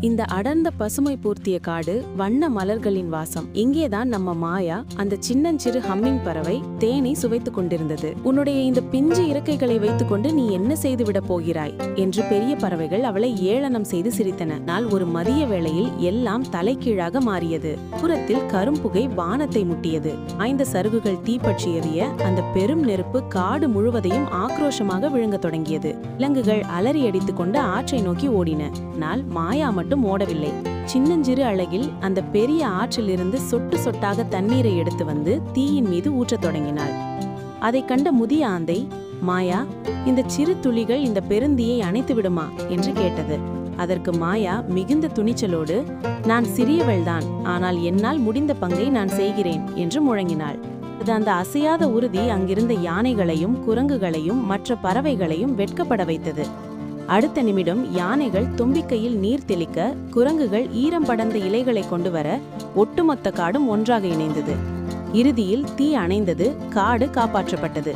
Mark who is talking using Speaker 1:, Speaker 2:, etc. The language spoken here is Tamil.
Speaker 1: இந்த அடர்ந்த பசுமை பூர்த்திய காடு, வண்ண மலர்களின் வாசம். இங்கேதான் நம்ம மாயா, அந்த சின்னஞ்சிறு ஹம்மிங் பறவை, தேனை சுவைத்துக் கொண்டிருந்தது. உன்னுடைய இந்த பிஞ்சு இறக்கைகளை வைத்துக்கொண்டு நீ என்ன செய்துவிட போகிறாய் என்று பெரிய பறவைகள் அவளை ஏளனம் செய்து சிரித்தன. நாள் ஒரு மதிய வேளையில் எல்லாம் தலைகீழாக மாறியது. புறத்தில் கரும்புகை வானத்தை முட்டியது. 5 சருகுகள் தீப்பற்றி எறிய அந்த பெரும் நெருப்பு காடு முழுவதையும் ஆக்ரோஷமாக விழுங்கத் தொடங்கியது. விலங்குகள் அலறி அடித்துக் கொண்டு ஆற்றை நோக்கி ஓடின. நாள் மாயா மட்டும் ஓடவில்லை. சின்னஞ்சிறு அழகில் அந்த பெரிய ஆற்றிலிருந்து சொட்டு சொட்டாக தண்ணீரை எடுத்து வந்து தீயின் மீது ஊற்றத் தொடங்கினாள். அதைக் கண்ட முதிய ஆந்தை, மாயா, இந்த சிறு துளிகள் இந்த பெருந்தீயை அணைத்து விடுமா என்று கேட்டது. அதற்கு மாயா மிகுந்த துணிச்சலோடு, நான் சிறியவள்தான், ஆனால் என்னால் முடிந்த பங்கை நான் செய்கிறேன் என்று முழங்கினாள். அது அந்த அசையாத உறுதி அங்கிருந்த யானைகளையும் குரங்குகளையும் மற்ற பறவைகளையும் வெட்கப்பட வைத்தது. அடுத்த நிமிடம் யானைகள் தும்பிக்கையில் நீர் தெளிக்க, குரங்குகள் ஈரம் படர்ந்த இலைகளை கொண்டு வர, ஒட்டுமொத்த காடும் ஒன்றாக இணைந்தது. இறுதியில் தீ அணைந்தது, காடு காப்பாற்றப்பட்டது.